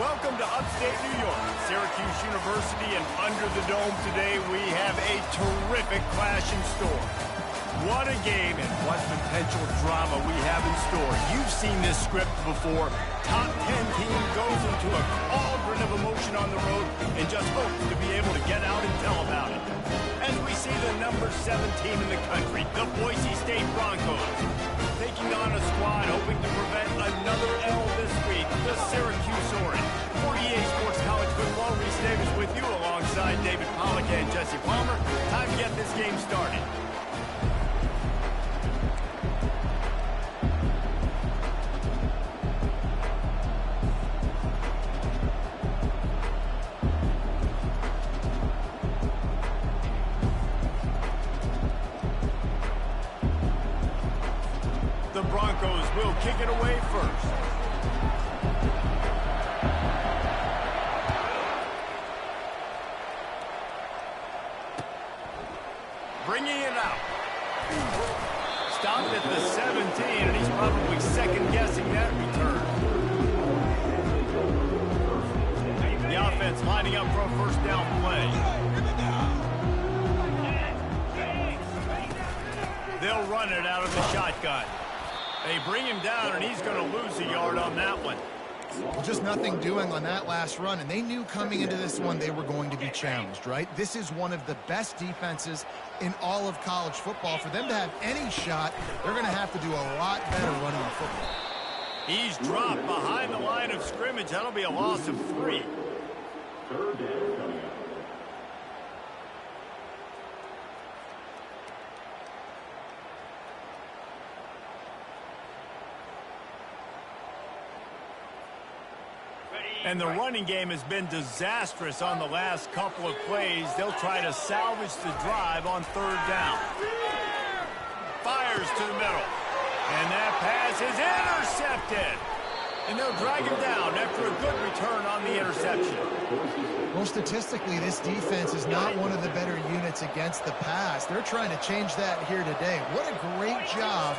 Welcome to upstate New York, Syracuse University, and under the dome today we have a terrific clash in store. What a game and what potential drama we have in store. You've seen this script before. Top 10 team goes into a cauldron of emotion on the road and just hopes to be able to get out and tell about it. As we see the number 7 team in the country, the Boise State Broncos, taking on a squad hoping to prevent another L this week, the Syracuse Orange. 48 Sports College Football, Reese Davis with you alongside David Pollack and Jesse Palmer. Time to get this game started. The Broncos will kick it away first. Bringing it out. Stopped at the 17, and he's probably second-guessing that return. The offense lining up for a first down play. They'll run it out of the shotgun. They bring him down, and he's going to lose a yard on that one. Well, just nothing doing on that last run, and they knew coming into this one they were going to be challenged, right? This is one of the best defenses in all of college football. For them to have any shot, they're going to have to do a lot better running the football. He's dropped behind the line of scrimmage. That'll be a loss of 3. Third down coming up. And the running game has been disastrous on the last couple of plays. They'll try to salvage the drive on third down. Fires to the middle. And that pass is intercepted. And they'll drag him down after a good return on the interception. Well, statistically, this defense is not one of the better units against the pass. They're trying to change that here today. What a great job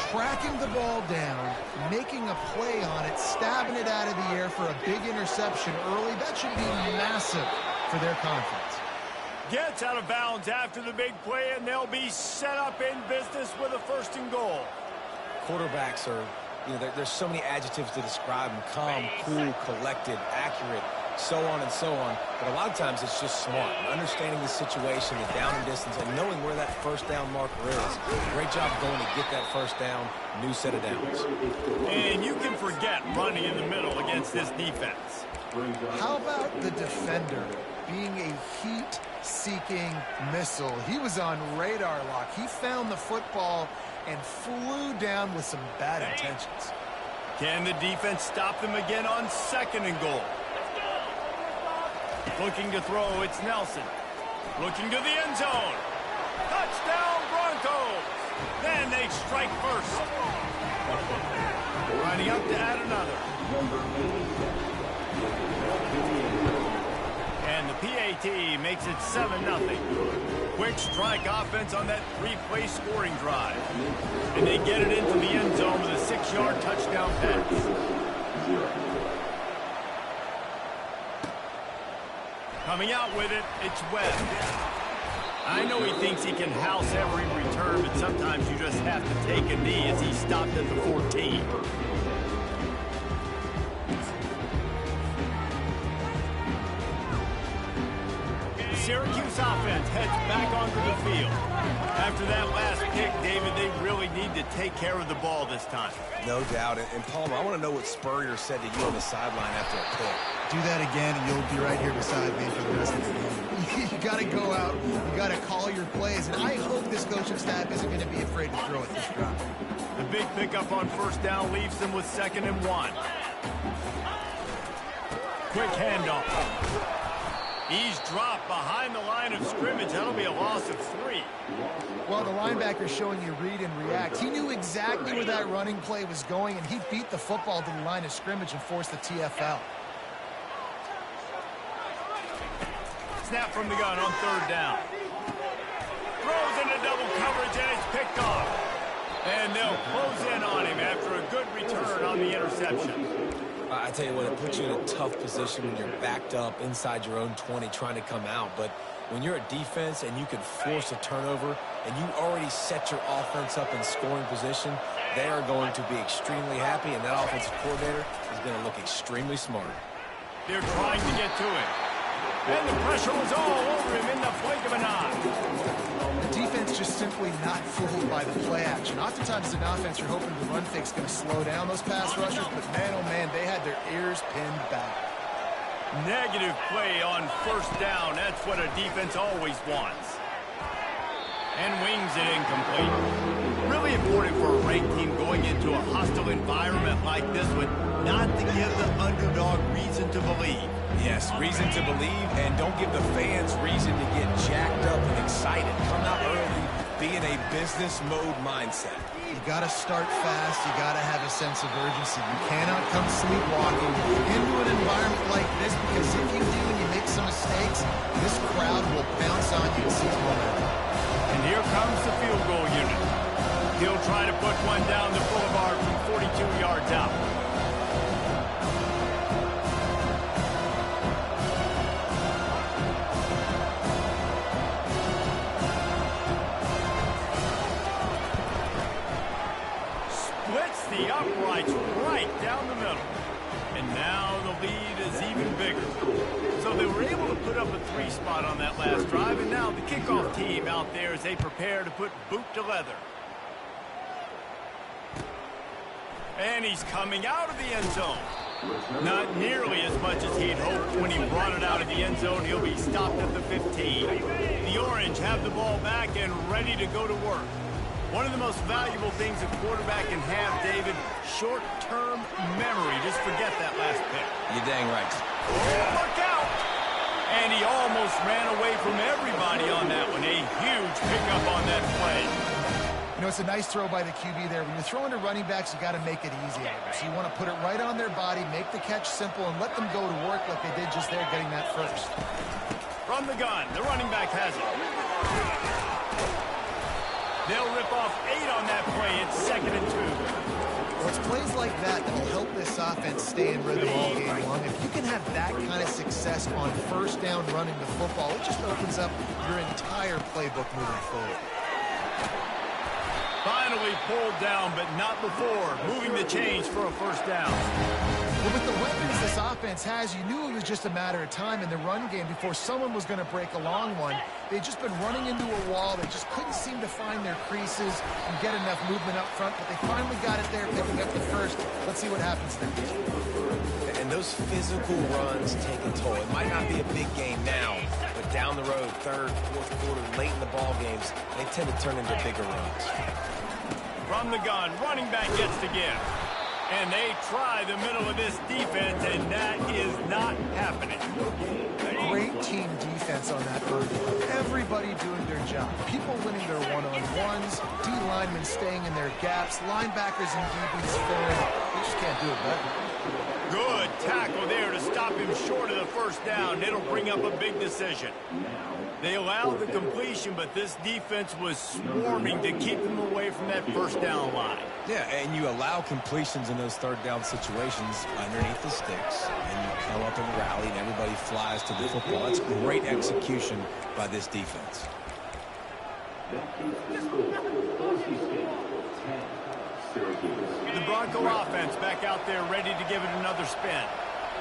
tracking the ball down, making a play on it, stabbing it out of the air for a big interception early. That should be massive for their confidence. Gets out of bounds after the big play, and they'll be set up in business with a 1st and goal. Quarterbacks are, there's so many adjectives to describe them. Calm, cool, collected, accurate, so on and so on. But a lot of times it's just smart. Understanding the situation, the down and distance, and knowing where that first down marker is. Great job going to get that first down, new set of downs. And you can forget running in the middle against this defense. How about the defender being a heat-seeking missile? He was on radar lock. He found the football and flew down with some bad intentions. Can the defense stop them again on 2nd and goal? Looking to throw, it's Nelson. Looking to the end zone. Touchdown, Broncos! Then they strike first. Lining up to add another. And the PAT makes it 7-0. Quick strike offense on that 3-play scoring drive. And they get it into the end zone with a 6-yard touchdown pass. Coming out with it, it's Webb. I know he thinks he can house every return, but sometimes you just have to take a knee as he stopped at the 14. The Syracuse offense heads back onto the field. After that last pick, David, they really need to take care of the ball this time. No doubt. And Palmer, I want to know what Spurrier said to you on the sideline after a pick. Do that again, and you'll be right here beside me for the rest of the game. You got to go out. You got to call your plays. And I hope this coaching staff isn't going to be afraid to throw at this drive. The big pickup on 1st down leaves them with 2nd and 1. Quick handoff. He's dropped behind the line of scrimmage. That'll be a loss of 3. Well, the linebacker's showing you read and react. He knew exactly where that running play was going, and he beat the football to the line of scrimmage and forced the TFL. Snap from the gun on 3rd down. Throws into double coverage, and it's picked off. And they'll close in on him after a good return on the interception. I tell you what, it puts you in a tough position when you're backed up inside your own 20 trying to come out. But when you're a defense and you can force a turnover and you already set your offense up in scoring position, they are going to be extremely happy, and that offensive coordinator is going to look extremely smart. They're trying to get to it. And the pressure was all over him in the blink of an eye. The defense just simply not fooled by the play action. Oftentimes, as an offense, you're hoping the run fake's going to slow down those pass rushers, but man, oh man, they had their ears pinned back. Negative play on first down. That's what a defense always wants. And wings it incomplete. Really important for a ranked team going into a hostile environment like this one not to give the underdog reason to believe. Yes, reason to believe, and don't give the fans reason to get jacked up and excited. Come out early, be in a business mode mindset. You got to start fast. You got to have a sense of urgency. You cannot come sleepwalking into an environment like this, because if you do and you make some mistakes, this crowd will bounce on you and seize momentum. And here comes the field goal unit. He'll try to put one down the boulevard from 42 yards out. Splits the uprights right down the middle. And now the lead is even bigger. So they were able to put up a 3 spot on that last drive, and now the kickoff team out there as they prepare to put boot to leather. And he's coming out of the end zone. Not nearly as much as he'd hoped when he brought it out of the end zone. He'll be stopped at the 15. The Orange have the ball back and ready to go to work. One of the most valuable things a quarterback can have, David, short-term memory. Just forget that last pick. You're dang right. Oh, look out! And he almost ran away from everybody on that one. A huge pickup on that play. You know, it's a nice throw by the QB there. When you're throwing to running backs, you got to make it easy on them. So you want to put it right on their body, make the catch simple, and let them go to work like they did just there, getting that first. From the gun, the running back has it. They'll rip off 8 on that play. It's 2nd and 2. Well, it's plays like that that will help this offense stay in rhythm all game long. If you can have that kind of success on first down running the football, it just opens up your entire playbook moving forward. Finally pulled down, but not before. Moving the chains for a first down. Well, with the weapons this offense has, you knew it was just a matter of time in the run game before someone was going to break a long one. They'd just been running into a wall. They just couldn't seem to find their creases and get enough movement up front, but they finally got it there, picking up the first. Let's see what happens next. And those physical runs take a toll. It might not be a big game now, but down the road, 3rd, 4th quarter, late in the ball games, they tend to turn into bigger runs. From the gun, running back gets to give. And they try the middle of this defense, and that is not happening. Great team defense on that run. Everybody doing their job. People winning their one-on-ones, D-linemen staying in their gaps, linebackers and DBs filling. They just can't do it better. Good tackle there to stop him short of the first down. It'll bring up a big decision. They allowed the completion, but this defense was swarming to keep them away from that first down line. Yeah, and you allow completions in those 3rd down situations underneath the sticks, and you come up and rally, and everybody flies to the football. That's great execution by this defense. The Bronco offense back out there ready to give it another spin.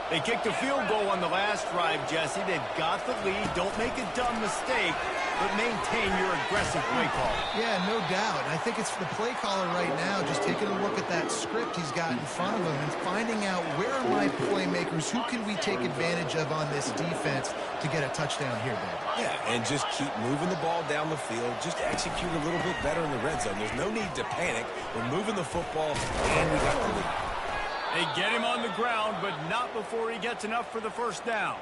They kicked a field goal on the last drive, Jesse. They've got the lead. Don't make a dumb mistake, but maintain your aggressive play call. Yeah, no doubt. And I think it's the play caller right now just taking a look at that script he's got in front of him and finding out where are my playmakers, who can we take advantage of on this defense to get a touchdown here, Dave. Yeah, and just keep moving the ball down the field. Just execute a little bit better in the red zone. There's no need to panic. We're moving the football, and we got the lead. They get him on the ground, but not before he gets enough for the first down.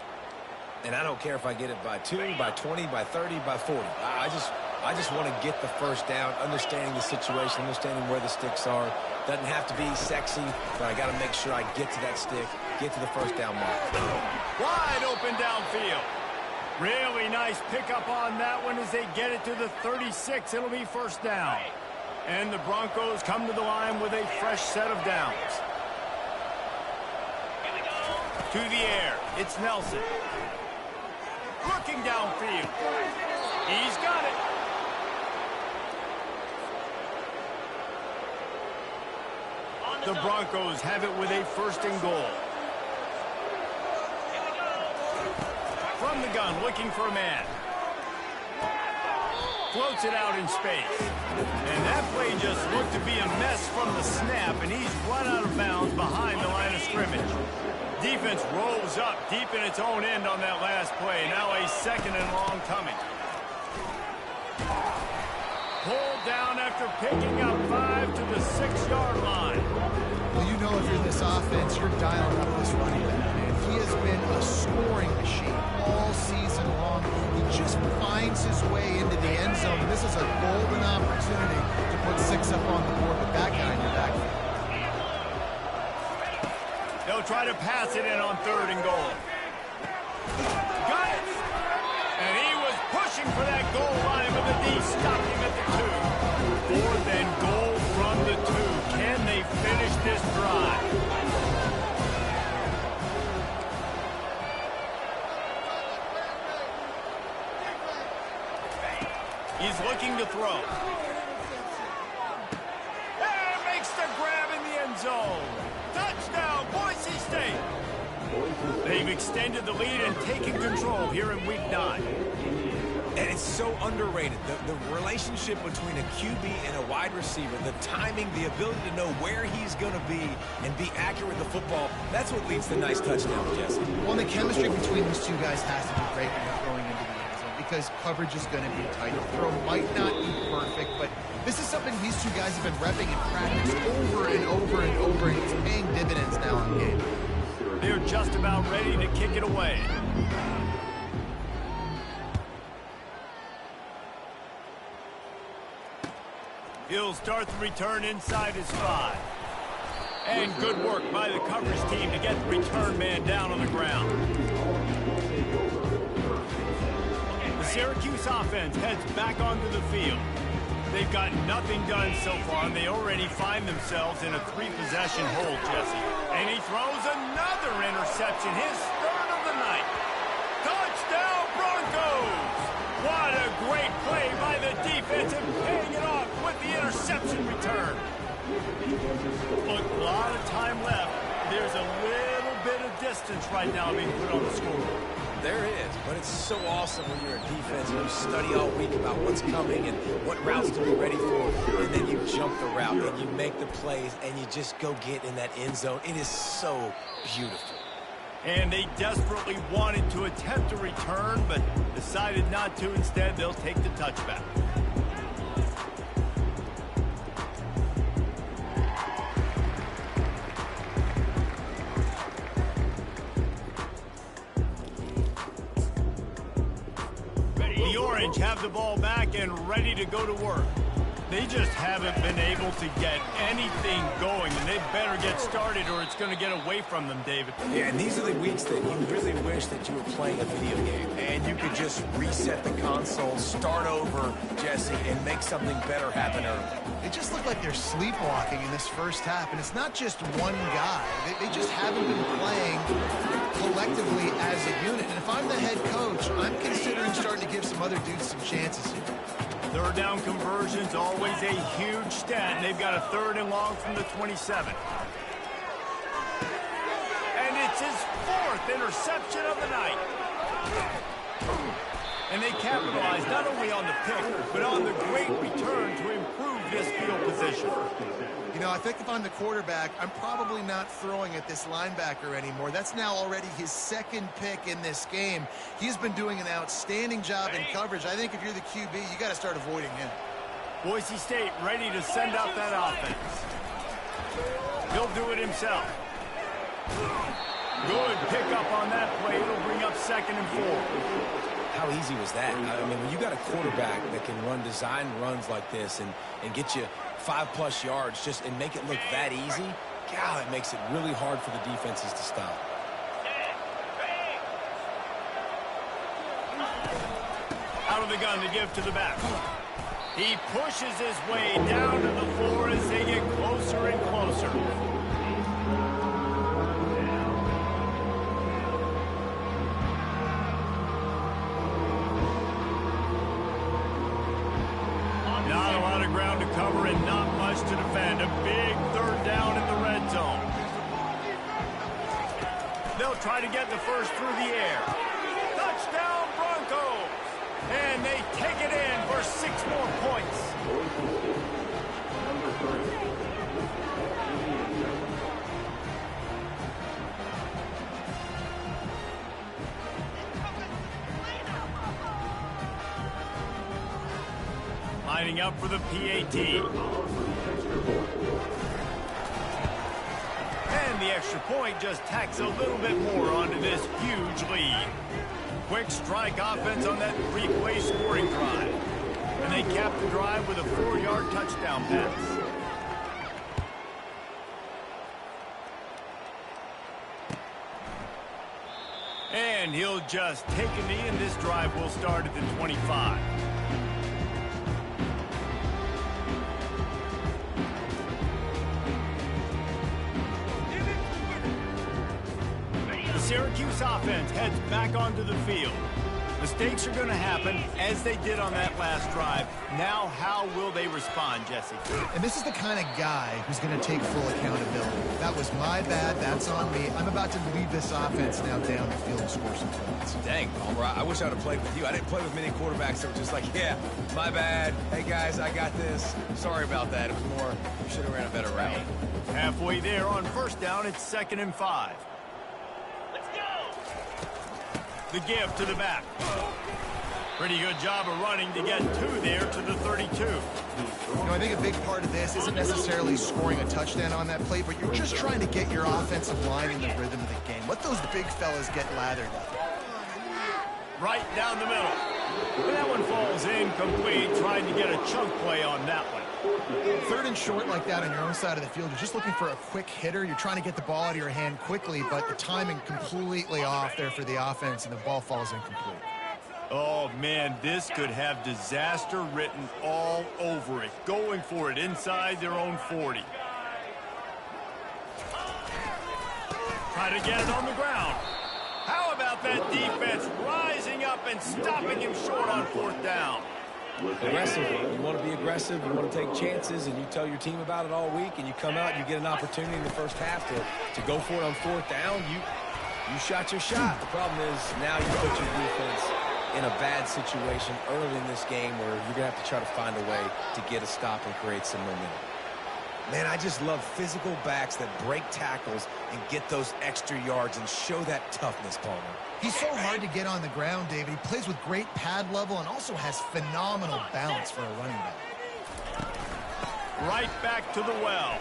And I don't care if I get it by 2, by 20, by 30, by 40. I just want to get the first down, understanding the situation, understanding where the sticks are. Doesn't have to be sexy, but I got to make sure I get to that stick, get to the first down mark. Wide open downfield. Really nice pickup on that one as they get it to the 36. It'll be first down. And the Broncos come to the line with a fresh set of downs. To the air, it's Nelson. Looking downfield. He's got it. The Broncos have it with a 1st and goal. From the gun, looking for a man. Floats it out in space. And that play just looked to be a mess from the snap, and he's run out of bounds behind the line of scrimmage. Defense rolls up deep in its own end on that last play. Now a 2nd and long coming. Pulled down after picking up 5 to the 6-yard line. Well, you know if you're this offense, you're dialing up this running back, man. He has been a scoring machine all season long. He just finds his way into the end zone. And this is a golden opportunity to put 6 up on the board with that guy in your backfield. They'll try to pass it in on 3rd and goal. Got it! And he was pushing for that goal line, but the D stopped him at the 2. 4th and goal from the 2. Can they finish this drive? He's looking to throw. And makes the grab in the end zone. Touchdown, Boise State. They've extended the lead and taken control here in Week 9. And it's so underrated. The relationship between a QB and a wide receiver, the timing, the ability to know where he's going to be and be accurate with the football, that's what leads to nice touchdowns, Jesse. Well, the chemistry between these two guys has to be great when you're throwing into the end zone because coverage is going to be tight. The throw might not be perfect, but this is something these two guys have been repping in practice over and over and over, and it's paying dividends now in game. They're just about ready to kick it away. He'll start the return inside his 5. And good work by the coverage team to get the return man down on the ground. The Syracuse offense heads back onto the field. They've got nothing done so far, and they already find themselves in a 3-possession hole, Jesse. And he throws another interception, his 3rd of the night. Touchdown, Broncos! What a great play by the defense and paying it off with the interception return. Look, a lot of time left. There's a little bit of distance right now being put on the scoreboard. There is, but it's so awesome when you're a defense and you study all week about what's coming and what routes to be ready for, and then you jump the route and you make the plays and you just go get in that end zone. It is so beautiful. And they desperately wanted to attempt a return, but decided not to. Instead, they'll take the touchback. The Orange have the ball back and ready to go to work. They just haven't been able to get anything going, and they better get started or it's going to get away from them, David. Yeah, and these are the weeks that you really wish that you were playing a video game and you could just reset the console, start over, Jesse, and make something better happen early. They just look like they're sleepwalking in this first half, and it's not just one guy. They just haven't been playing collectively as a unit. And if I'm the head coach, I'm considering starting to give some other dudes some chances here. 3rd down conversion's always a huge stat, and they've got a 3rd and long from the 27. And it's his 4th interception of the night. And they capitalize not only on the pick, but on the great return to improve this field position. You know, I think if I'm the quarterback, I'm probably not throwing at this linebacker anymore. That's now already his 2nd pick in this game. He's been doing an outstanding job in coverage. I think if you're the QB, you got to start avoiding him. Boise State ready to send out that offense. He'll do it himself. Good pickup on that play. It'll bring up 2nd and 4. How easy was that? I mean, when you got a quarterback that can run design runs like this and get you 5+ yards just and make it look that easy, God, it makes it really hard for the defenses to stop. Out of the gun to give to the back. He pushes his way down to the floor as they get closer and closer. try to get the first through the air. Touchdown, Broncos! And they take it in for 6 more points. Number 30. Lining up for the PAT. And the extra point just tacks a little bit more onto this huge lead. Quick strike offense on that 3-play scoring drive. And they cap the drive with a 4-yard touchdown pass. And he'll just take a knee, and this drive will start at the 25. Syracuse offense heads back onto the field. Mistakes are going to happen, as they did on that last drive. Now, how will they respond, Jesse? And this is the kind of guy who's going to take full accountability. That was my bad. That's on me. I'm about to lead this offense now down the field and score some points. Dang, Palmer, I wish I would have played with you. I didn't play with many quarterbacks that were just like, yeah, my bad. Hey, guys, I got this. Sorry about that. It was more, you should have ran a better route. Halfway there on first down, it's 2nd and 5. The give to the back. Pretty good job of running to get 2 there to the 32. You know, I think a big part of this isn't necessarily scoring a touchdown on that play, but you're just trying to get your offensive line in the rhythm of the game. Let those big fellas get lathered up. Right down the middle. And that one falls incomplete, trying to get a chunk play on that one. 3rd and short like that on your own side of the field, you're just looking for a quick hitter. You're trying to get the ball out of your hand quickly, but the timing completely off there for the offense, and the ball falls incomplete. Oh, man, this could have disaster written all over it. Going for it inside their own 40. Try to get it on the ground. How about that defense rising up and stopping him short on 4th down? Aggressive. You want to be aggressive. You want to take chances, and you tell your team about it all week, and you come out and you get an opportunity in the first half to go for it on 4th down. You shot your shot. The problem is now you put your defense in a bad situation early in this game where you're going to have to try to find a way to get a stop and create some momentum. Man, I just love physical backs that break tackles and get those extra yards and show that toughness, Palmer. He's so hard to get on the ground, David. He plays with great pad level and also has phenomenal balance for a running back. Right back to the well.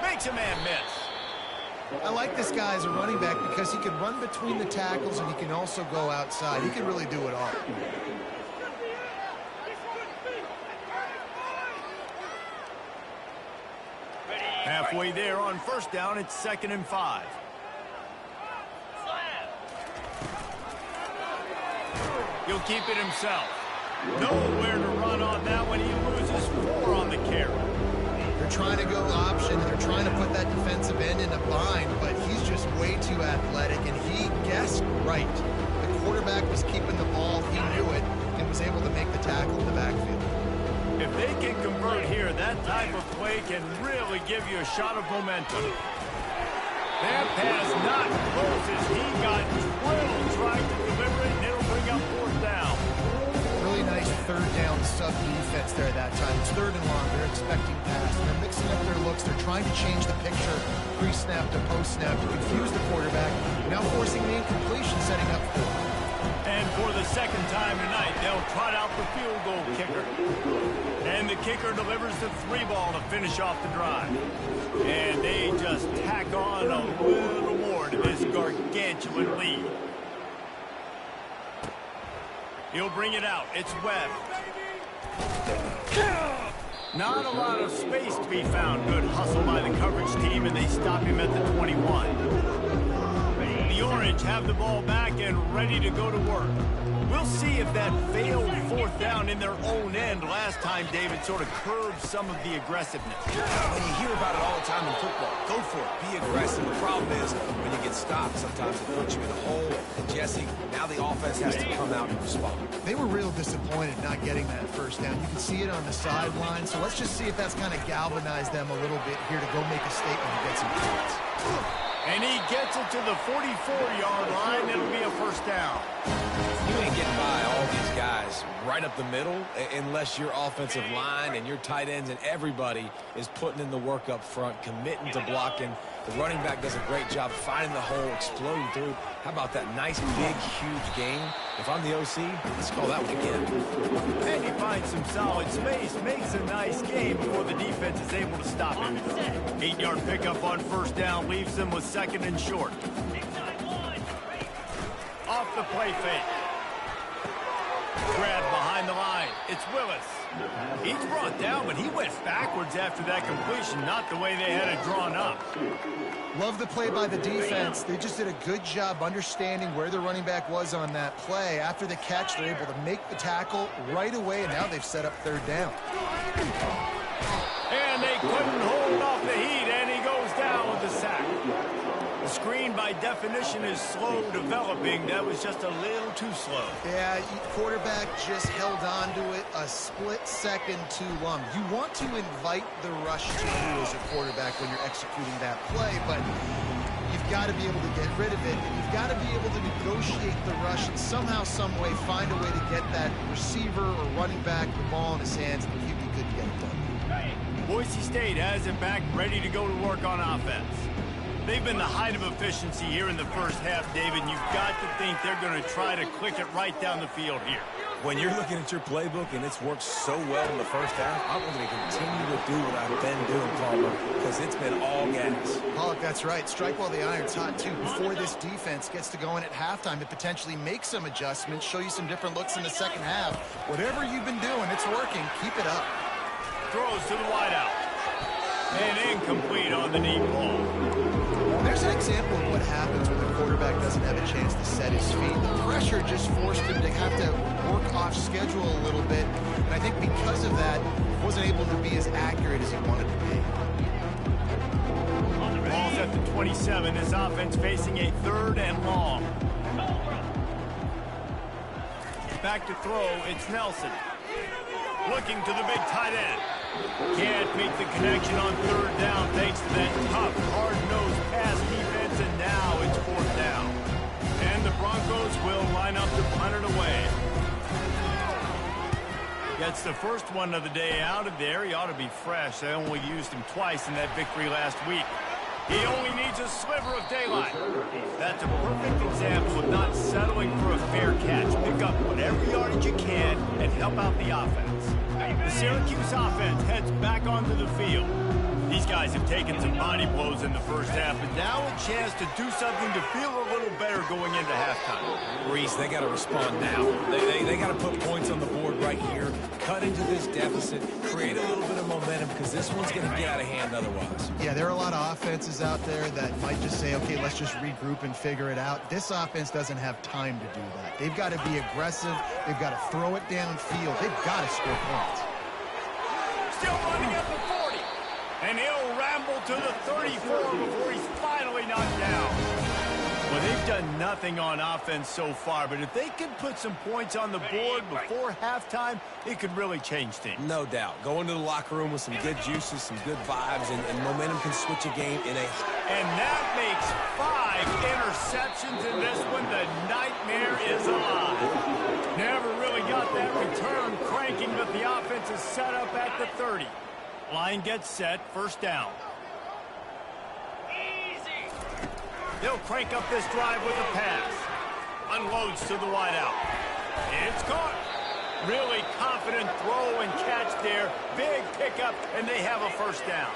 Makes a man miss. I like this guy as a running back because he can run between the tackles and he can also go outside. He can really do it all. Halfway there on first down, it's 2nd and 5. He'll keep it himself. Nowhere to run on that one. He loses 4 on the carry. They're trying to go option. They're trying to put that defensive end in a bind, but he's just way too athletic, and he guessed right. The quarterback was keeping the ball. He knew it and was able to make the tackle in the backfield. If they can convert here, that type of play can really give you a shot of momentum. That pass not close as he got drilled trying to deliver it, and it'll bring up 4th down. Really nice 3rd down sub-defense there that time. It's 3rd and long. They're expecting pass. They're mixing up their looks. They're trying to change the picture pre-snap to post-snap to confuse the quarterback. Now forcing the incompletion, setting up 4th. And for the 2nd time tonight, they'll trot out the field goal kicker. And the kicker delivers the 3 ball to finish off the drive. And they just tack on a little more to this gargantuan lead. He'll bring it out. It's Webb. Not a lot of space to be found. Good hustle by the coverage team, and they stop him at the 21. The Orange have the ball back and ready to go to work. We'll see if that failed 4th down in their own end last time, David, sort of curbed some of the aggressiveness. When you hear about it all the time in football, go for it, be aggressive. The problem is when you get stopped, sometimes it puts you in a hole. And Jesse, now the offense has to come out and respond. They were real disappointed not getting that 1st down. You can see it on the sideline. So let's just see if that's kind of galvanized them a little bit here to go make a statement and get some points. And he gets it to the 44-yard line. It'll be a first down. You ain't getting by all these guys right up the middle unless your offensive line and your tight ends and everybody is putting in the work up front, committing to blocking. The running back does a great job finding the hole, exploding through. How about that nice, big, huge gain? If I'm the OC, let's call that one again. And he finds some solid space, makes a nice game before the defense is able to stop him. 8-yard pickup on first down leaves them with second and short. Off the play fake. Grab behind the line. It's Willis. He's brought down, but he went backwards after that completion, not the way they had it drawn up. Love the play by the defense. They just did a good job understanding where the running back was on that play. After the catch, they're able to make the tackle right away, and now they've set up third down. And they couldn't hold off the heat, and he goes down with the sack. The screen, by definition, is slow developing. That was just a little too slow. Yeah, quarterback just held on to it a split second too long. You want to invite the rush to you as a quarterback when you're executing that play, but you've got to be able to get rid of it, and you've got to be able to negotiate the rush and somehow, some way, find a way to get that receiver or running back the ball in his hands, and the QB couldn't get it done. Boise State has it back, ready to go to work on offense. They've been the height of efficiency here in the first half, David, and you've got to think they're going to try to click it right down the field here. When you're looking at your playbook and it's worked so well in the first half, I'm going to continue to do what I've been doing, Palmer, because it's been all gas. Pollock, that's right. Strike while the iron's hot, too. Before this defense gets to going at halftime to potentially make some adjustments, show you some different looks in the second half. Whatever you've been doing, it's working. Keep it up. Throws to the wideout. And incomplete on the deep ball. There's an example of what happens when the quarterback doesn't have a chance to set his feet. The pressure just forced him to have to work off schedule a little bit. And I think because of that, he wasn't able to be as accurate as he wanted to be. Ball's at the 27. His offense facing a third and long. Back to throw. It's Nelson. Looking to the big tight end. Can't make the connection on third down thanks to that tough, hard-nosed pass defense, and now it's fourth down. And the Broncos will line up to punt it away. Gets the first one of the day out of there. He ought to be fresh. They only used him twice in that victory last week. He only needs a sliver of daylight. That's a perfect example of not settling for a fair catch. Pick up whatever yardage you can and help out the offense. The Syracuse offense heads back onto the field. These guys have taken some body blows in the first half, but now a chance to do something to feel a little better going into halftime. Reese, they got to respond now. They got to put points on the board right here, cut into this deficit, create a little bit of momentum, because this one's going to get out of hand otherwise. Yeah, there are a lot of offenses out there that might just say, okay, let's just regroup and figure it out. This offense doesn't have time to do that. They've got to be aggressive. They've got to throw it downfield. They've got to score points. Still running at the 40. And he'll ramble to the 34 before he's finally knocked down. Well, they've done nothing on offense so far, but if they can put some points on the board before halftime, it could really change things. No doubt. Go into the locker room with some good juices, some good vibes, and momentum can switch a game in a... And that makes 5 interceptions in this one. The nightmare is alive. Never really got that return cranking, but the offense is set up at the 30. Line gets set, first down. They'll crank up this drive with a pass. Unloads to the wideout. It's caught. Really confident throw and catch there. Big pickup, and they have a first down.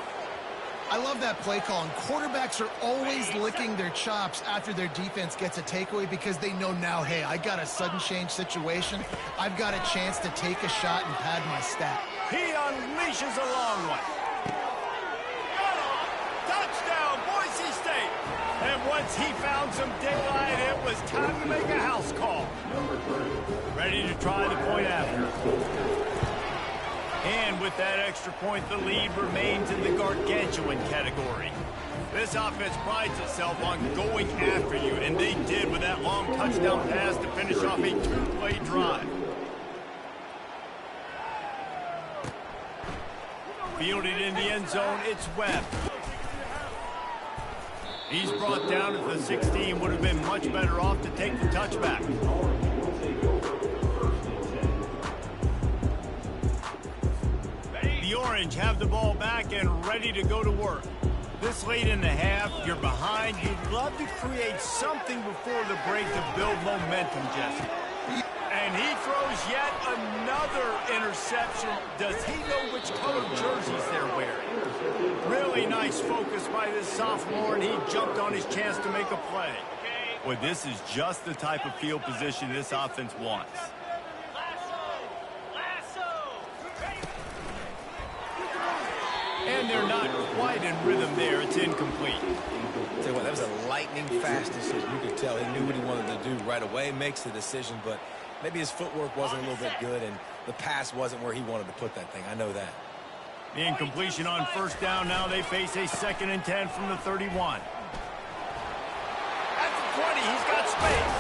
I love that play call, and quarterbacks are always licking their chops after their defense gets a takeaway because they know now, hey, I got a sudden change situation. I've got a chance to take a shot and pad my stat. He unleashes a long one. Touchdown, Boise State. And once he found some daylight, it was time to make a house call. Ready to try the point after. And with that extra point, the lead remains in the gargantuan category. This offense prides itself on going after you, and they did with that long touchdown pass to finish off a 2-play drive. Fielded in the end zone, it's Webb. He's brought down at the 16. Would have been much better off to take the touchback. The Orange have the ball back and ready to go to work. This late in the half, you're behind. You'd love to create something before the break to build momentum, Jesse. And he throws yet another interception. Does he know which color jerseys they're wearing? Really nice focus by this sophomore, and he jumped on his chance to make a play. Well, this is just the type of field position this offense wants. And they're not quite in rhythm there. It's incomplete. Tell you what, that was a lightning-fast decision. You could tell he knew what he wanted to do right away, makes the decision, but maybe his footwork wasn't a little bit good, and the pass wasn't where he wanted to put that thing. I know that. The incompletion on first down. Now they face a 2nd and 10 from the 31. At the 20, he's got space.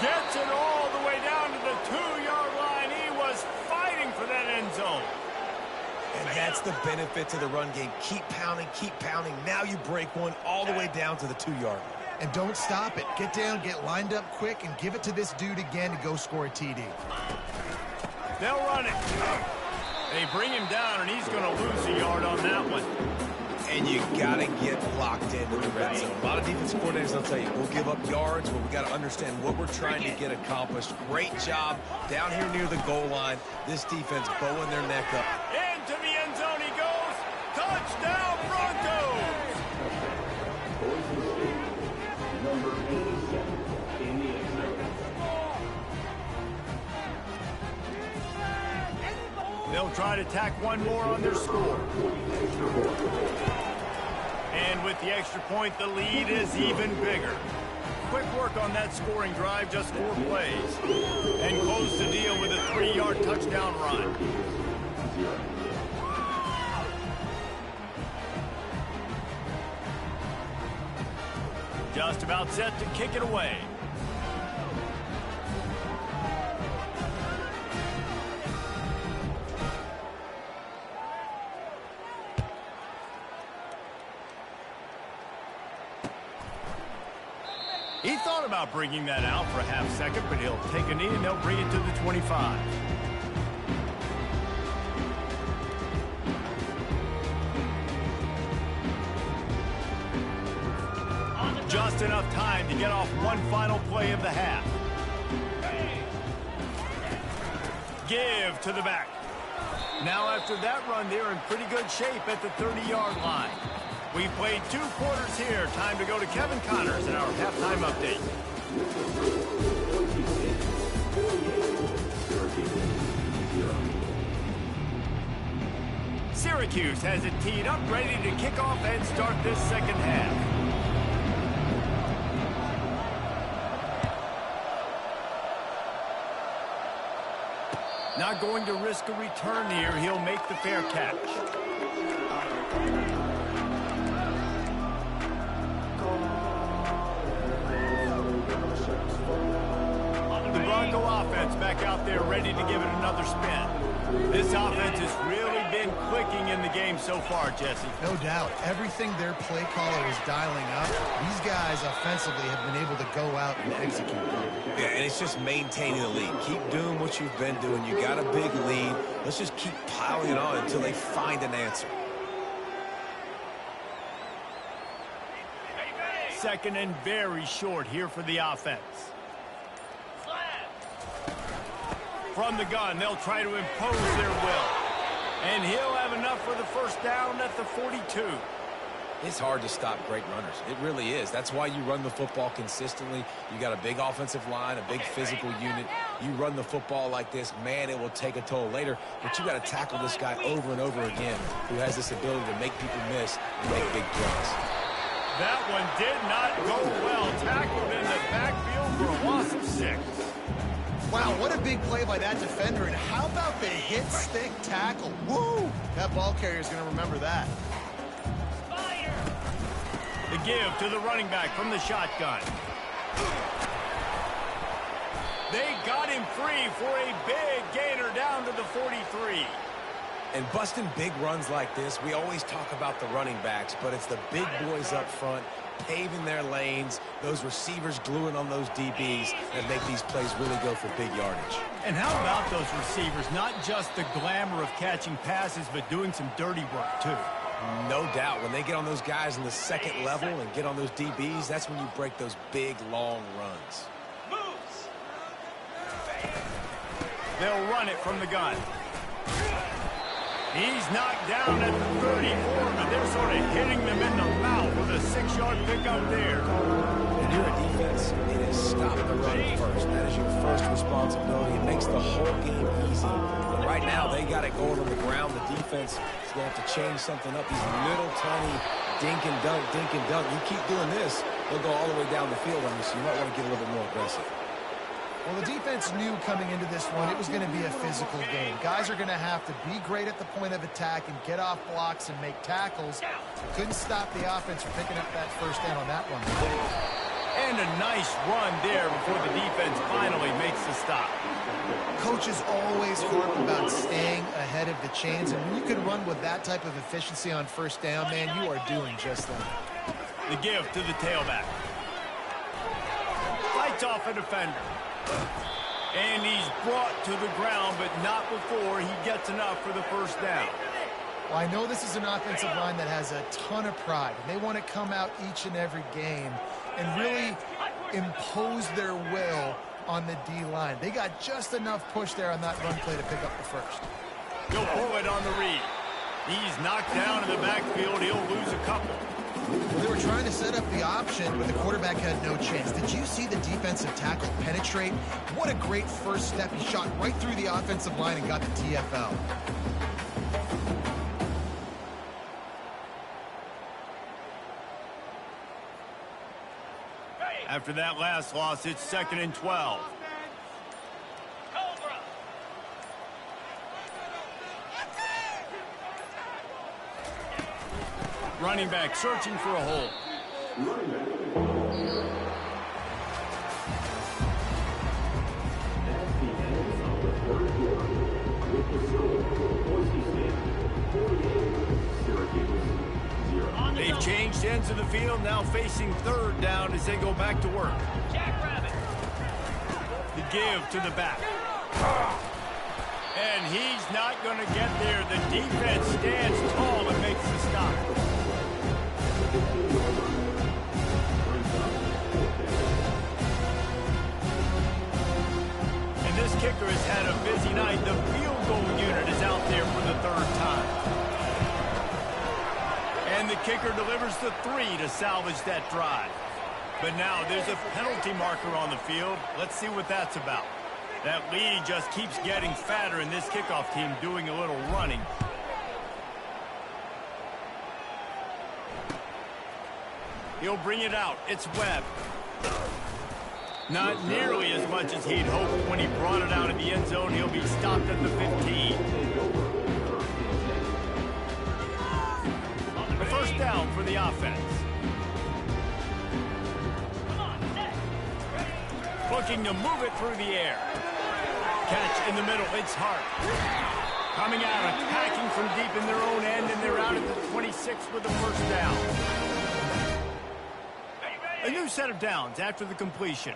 Gets it all the way down to the 2-yard line. He was fighting for that end zone. And that's the benefit to the run game. Keep pounding, keep pounding. Now you break one all the way down to the 2-yard line. And don't stop it. Get down, get lined up quick, and give it to this dude again to go score a TD. They'll run it. They bring him down, and he's going to lose a yard on that one. And you got to get locked into the red zone. A lot of defensive coordinators will tell you, we'll give up yards, but we got to understand what we're trying to get accomplished. Great job down here near the goal line. This defense bowing their neck up. Into the end zone he goes. Touchdown, Broncos! Number 87 in the end zone. They'll try to tack one more on their score. And with the extra point, the lead is even bigger. Quick work on that scoring drive, just 4 plays. And close the deal with a 3-yard touchdown run. Just about set to kick it away. He thought about bringing that out for a half second, but he'll take a knee and they'll bring it to the 25. Just enough time to get off one final play of the half. Give to the back. Now after that run, they're in pretty good shape at the 30-yard line. We've played 2 quarters here. Time to go to Kevin Connors in our halftime update. Syracuse has it teed up, ready to kick off and start this second half. Not going to risk a return here. He'll make the fair catch. The Bronco offense back out there ready to give it another spin. This offense has really been clicking in the game so far, Jesse. No doubt. Everything their play caller is dialing up, these guys offensively have been able to go out and execute. Yeah, and it's just maintaining the lead. Keep doing what you've been doing. You got a big lead. Let's just keep piling it on until they find an answer. 2nd and very short here for the offense. From the gun, they'll try to impose their will. And he'll have enough for the first down at the 42. It's hard to stop great runners. It really is. That's why you run the football consistently. You got a big offensive line, a big physical unit. You run the football like this, man, it will take a toll later. But you got to tackle this guy over and over again who has this ability to make people miss and make big plays. That one did not go well. Tackled in the backfield for a loss of 6. Wow, what a big play by that defender. And how about the hit stick tackle? Woo! That ball carrier is going to remember that. The give to the running back from the shotgun. They got him free for a big gainer down to the 43. And busting big runs like this, we always talk about the running backs, but it's the big boys up front paving their lanes, those receivers gluing on those DBs that make these plays really go for big yardage. And how about those receivers? Not just the glamour of catching passes, but doing some dirty work, too. No doubt. When they get on those guys in the second level and get on those DBs, that's when you break those big, long runs. They'll run it from the gun. He's knocked down at the 34, but they're sort of hitting them in the mouth with a 6-yard pickup there. When you're a defense, it is stop the run first. That is your first responsibility. It makes the whole game easy. And right now, they got it going on the ground. The defense is going to have to change something up. These little tiny dink and dunk, dink and dunk. You keep doing this, they'll go all the way down the field on you, so you might want to get a little bit more aggressive. Well, the defense knew coming into this one it was going to be a physical game. Guys are going to have to be great at the point of attack and get off blocks and make tackles. Couldn't stop the offense from picking up that first down on that one. And a nice run there before the defense finally makes the stop. Coaches always harp about staying ahead of the chains, and when you can run with that type of efficiency on first down, man, you are doing just that. The give to the tailback. Fights off a defender. And he's brought to the ground, but not before he gets enough for the first down. Well, I know this is an offensive line that has a ton of pride. They want to come out each and every game and really impose their will on the D-line. They got just enough push there on that run play to pick up the first. He'll pull it on the read. He's knocked down in the backfield. He'll lose a couple. Well, they were trying to set up the option, but the quarterback had no chance. Did you see the defensive tackle penetrate? What a great first step. He shot right through the offensive line and got the TFL. After that last loss, it's 2nd and 12. Running back searching for a hole. They've changed ends of the field, now facing 3rd down as they go back to work. The give to the back. And he's not going to get there. The defense stands tall and makes the stop. And this kicker has had a busy night. The field goal unit is out there for the 3rd time. And the kicker delivers the 3 to salvage that drive. But now there's a penalty marker on the field. Let's see what that's about. That lead just keeps getting fatter, and this kickoff team doing a little running. He'll bring it out. It's Webb. Not nearly as much as he'd hoped when he brought it out of the end zone. He'll be stopped at the 15. The first down for the offense. Looking to move it through the air. Catch in the middle. It's Hart. Coming out, attacking from deep in their own end, and they're out at the 26 with the first down. A new set of downs after the completion.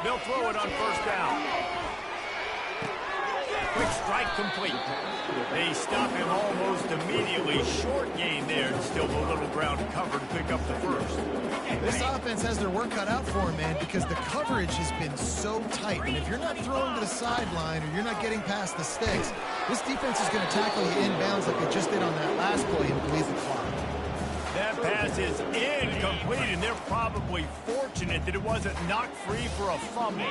They'll throw it on first down. Quick strike complete. They stop him almost immediately. Short gain there, and still a little ground cover to pick up the first. This offense has their work cut out for them, man, because the coverage has been so tight. And if you're not throwing to the sideline or you're not getting past the sticks, this defense is going to tackle you inbounds like they just did on that last play and bleed the clock. That pass is incomplete, and they're probably fortunate that it wasn't knocked free for a fumble.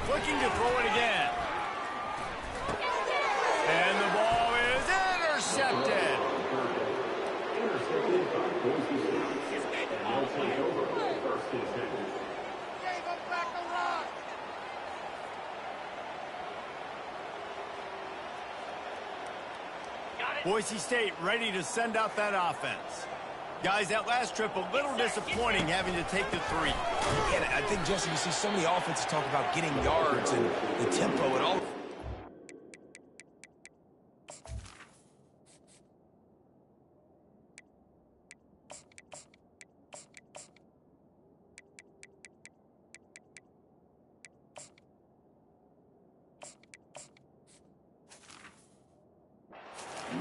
Looking to throw it again. And the ball is intercepted. Boise State ready to send out that offense. Guys, that last trip a little disappointing having to take the 3. And I think, Jesse, you see so many offenses talk about getting yards and the tempo and all.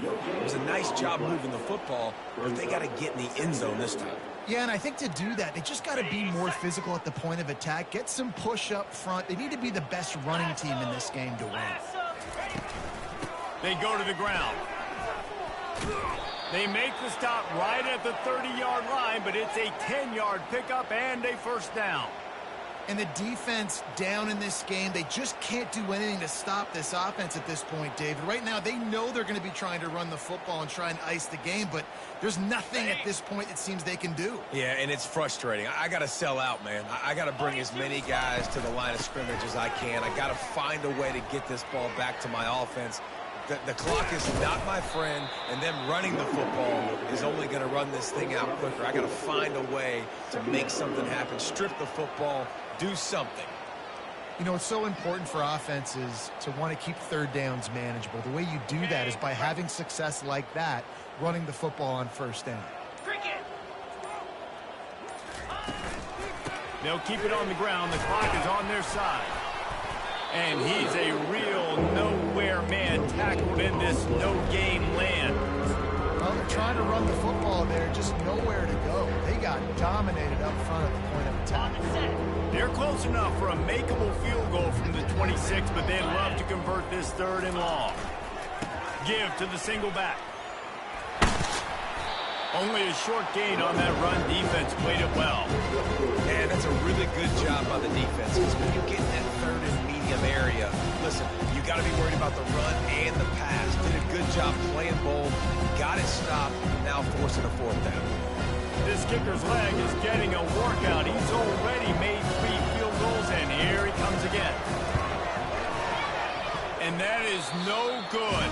It was a nice job moving the football, but they got to get in the end zone this time. Yeah, and I think to do that, they just got to be more physical at the point of attack, get some push up front. They need to be the best running team in this game to win. They go to the ground. They make the stop right at the 30-yard line, but it's a 10-yard pickup and a first down. And the defense down in this game, they just can't do anything to stop this offense at this point, David. Right now, they know they're going to be trying to run the football and try and ice the game, but there's nothing at this point it seems they can do. Yeah, and it's frustrating. I got to sell out, man. I got to bring as many guys to the line of scrimmage as I can. I got to find a way to get this ball back to my offense. The clock is not my friend, and them running the football is only going to run this thing out quicker. I got to find a way to make something happen, strip the football, do something. You know, it's so important for offenses to want to keep third downs manageable. The way you do that is by having success like that, running the football on first down. They'll keep it on the ground. The clock is on their side. And he's a real nowhere man tackled in this no-game land. Well, they're trying to run the football there, just nowhere to go. They got dominated up front at the point of attack. They're close enough for a makeable field goal from the 26, but they'd love to convert this 3rd and long. Give to the single back. Only a short gain on that run. Defense played it well. Man, that's a really good job by the defense. Because when you get in that 3rd and medium area, listen, you got to be worried about the run and the pass. Did a good job playing both. Got it stopped. Now forcing a 4th down. This kicker's leg is getting a workout. He's already made 3 field goals, and here he comes again. And that is no good.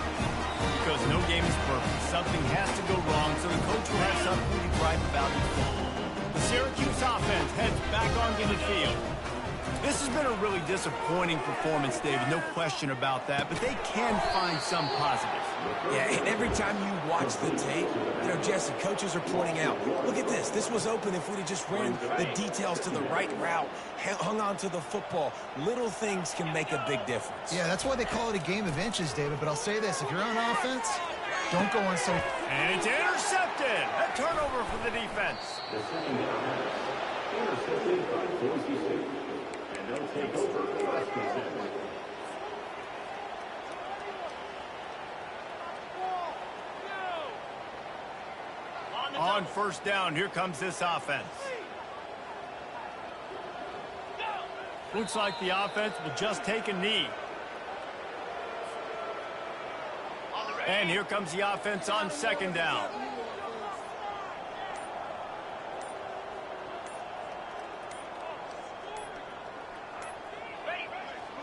Because no game is perfect. Something has to go wrong, so the coach will have something to gripe about in fall. The Syracuse offense heads back onto the field. This has been a really disappointing performance, David, no question about that, but they can find some positives. Yeah, and every time you watch the tape, you know, Jesse, coaches are pointing out, look at this. This was open if we'd have just ran the details to the right route, hung on to the football. Little things can make a big difference. Yeah, that's why they call it a game of inches, David, but I'll say this. If you're on offense, don't go on so... And it's intercepted. A turnover for the defense. The second down, intercepted by Boise State. And they'll take over first and 10. On first down, here comes this offense. Looks like the offense will just take a knee. And here comes the offense on 2nd down.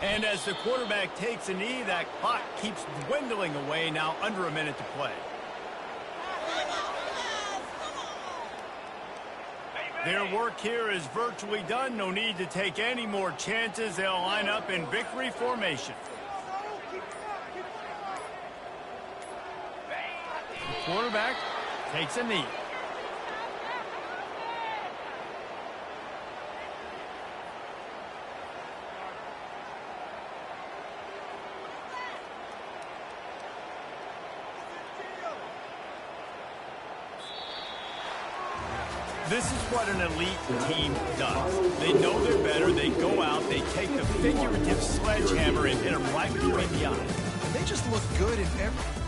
And as the quarterback takes a knee, that clock keeps dwindling away, now under a minute to play. Their work here is virtually done. No need to take any more chances. They'll line up in victory formation. The quarterback takes a knee. This is what an elite team does. They know they're better. They go out. They take the figurative sledgehammer and hit them right between the eyes. They just look good in every...